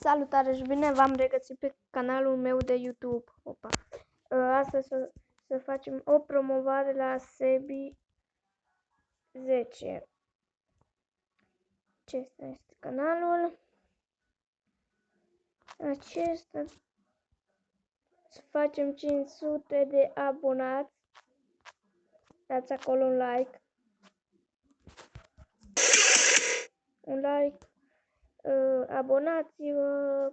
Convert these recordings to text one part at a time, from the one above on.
Salutare și bine v-am regăsit pe canalul meu de YouTube. Opa. Astăzi să facem o promovare la Sebi 10. Acesta este canalul. Acesta. Să facem 500 de abonați. Dați acolo un like. Un like. Abonați-vă.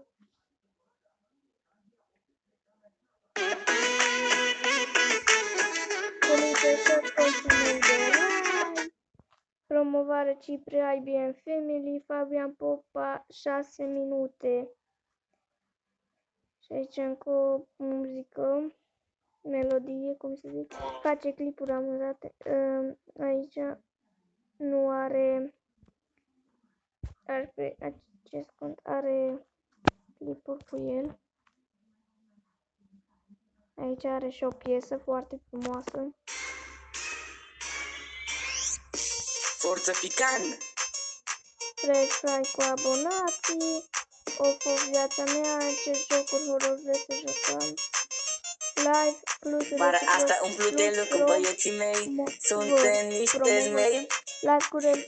Promovare Cipri IBM Family, Fabian Popa, 6 minute. Și aici încă o muzică, melodie, cum se zice, face clipuri amuzate. Aici nu are, pe acest cont are clipuri cu el. Aici are și o piesă foarte frumoasă. Forță Pican! Fresh Fry cu abonații. O viața mea, ce jocuri horror vreți să jucăm. Live, plus Vara asta umplu de lucru băieții mei. Suntem niște zmei.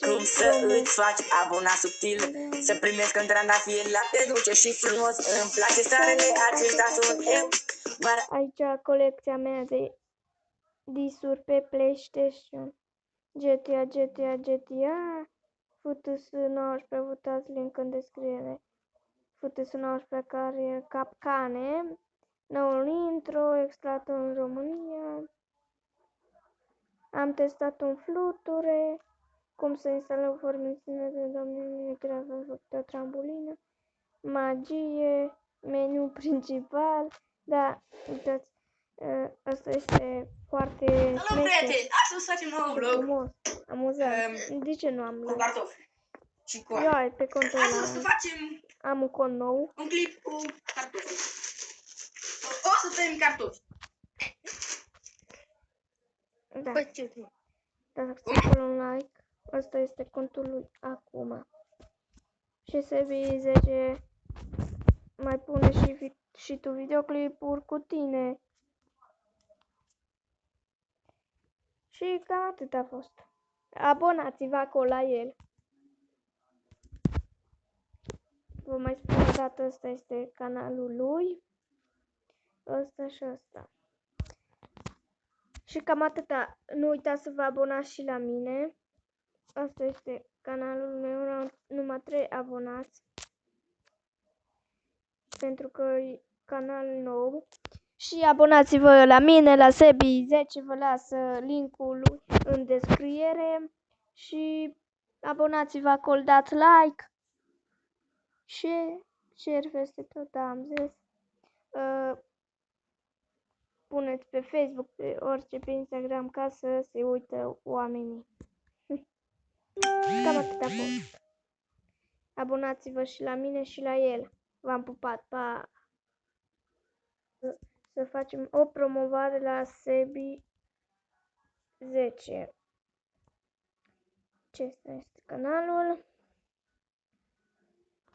Cum să îți faci abonat subtil, să primesc în trandafir lapte dulce și frumos. Îmi place starele, acesta sunt eu. Aici colecția mea de disuri pe PlayStation. GTA. FTS 19, votați link în descriere. FTS 19 care capcane. Noul intro, extrat în România. Am testat un fluture. Cum să instalăm formațiune de domnule grafă, făcut o trambulină. Magie. Meniu principal. Da, uitați. Asta este foarte Salut, prieteni! Astăzi facem un nou vlog. frumos, amuzant. De ce nu am Cu vlog? cartofi și cu Eu ai pe contul ăla. Astăzi să facem Am un cont nou. un clip cu cartofi. O să tăiem cartofi. Da. Bă, ce Dați acolo un like. Asta este contul lui acum. Și Sebi 10 mai pune și tu videoclipuri cu tine. Și cam atât a fost. Abonați-vă acolo la el. Vă mai spun o dată, ăsta este canalul lui. Ăsta și ăsta. Și cam atâta. Nu uitați să vă abonați și la mine. Asta este canalul meu, numai 3 abonați. Pentru că e canal nou. Și abonați-vă la mine, la Sebi 10, vă las linkul în descriere. Și abonați-vă acolo, dați like. Share peste tot, da, am zis. Puneți pe Facebook, pe orice, pe Instagram, ca să se uită oamenii. Cam atât a fost. Abonați-vă și la mine și la el. V-am pupat, pa! Să facem o promovare la Sebi 10. Acesta este canalul.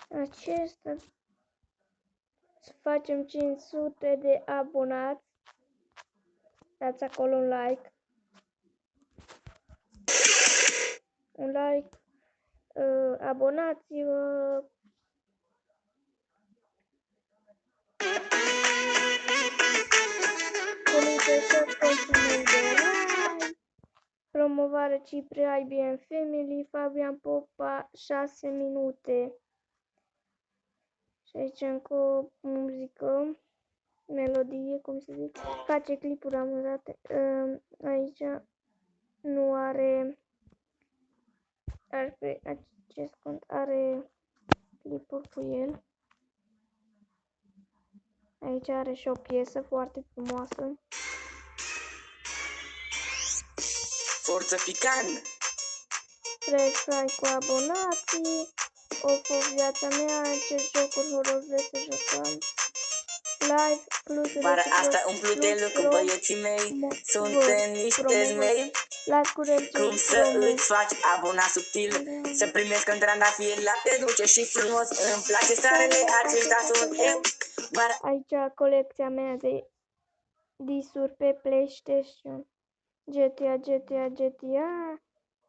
Acesta. Să facem 500 de abonați. Dați acolo un like. Un like. Abonați-vă. Promovare Cipri IBM Family, Fabian Popa, 6 minute. Și aici încă o muzică, melodie, cum se zice, face clipuri amuzate. Aici nu are, pe acest cont are clipuri cu el. Aici are și o piesă foarte frumoasă. Forță Pican! Fresh Fry cu abonații. O viața mea, ce jocuri horror vreți să jucăm. live plus Vara asta reciproc umplu de plus lucru, băieții mei vor sunt niște promova zmei. like-uri Cum să îți faci abona subtil, să primești în trandafir la te duce și frumos. Îmi place soarele, acesta sunt eu. Vara Aici colecția mea de disuri pe PlayStation. GTA.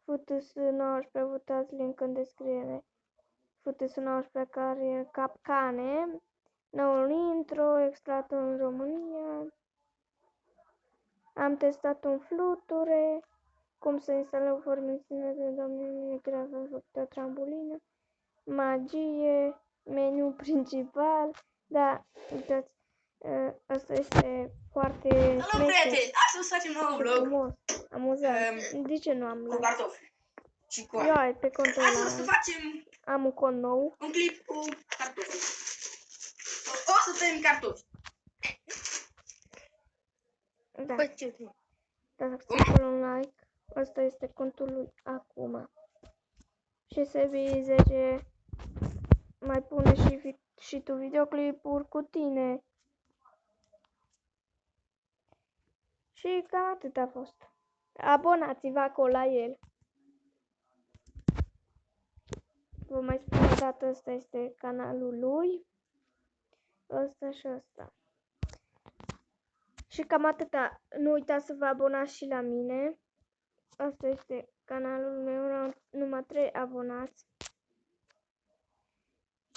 FTS 19, uitați link în descriere. FTS 19 care capcane. Noul intro, extrat în România. Am testat un fluture. Cum să instalăm formațiune de domeniu grafă, făcută trambulină. Magie, meniu principal. Da, uitați, asta este foarte Hello, prieteni! Astăzi facem un nou vlog frumos, amuzant. De ce nu am cu like? cartofi și cu Eu ai pe contul ăla. Astăzi să facem Am un cont nou. un clip cu cartofi. O să tăiem cartofi. Da. Păi ce? Dați acolo un like. Asta este contul lui acum. Și SB10 mai pune și tu videoclipuri cu tine. Și cam atât a fost. Abonați-vă acolo la el. Vă mai spun o dată, ăsta este canalul lui. Ăsta și ăsta. Și cam atâta. Nu uitați să vă abonați și la mine. Asta este canalul meu, numai 3 abonați.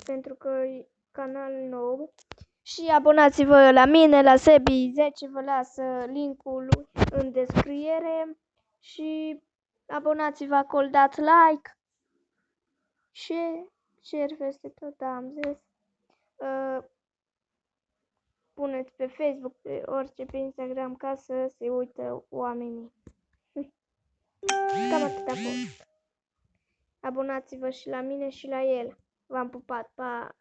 Pentru că e canal nou. Și abonați-vă la mine, la Sebi10, vă las linkul în descriere. Și abonați-vă acolo, dați like. Și share peste tot, da, am zis. Puneți pe Facebook, pe orice, pe Instagram, ca să se uită oamenii. Cam atât a fost. Abonați-vă și la mine și la el. V-am pupat, pa!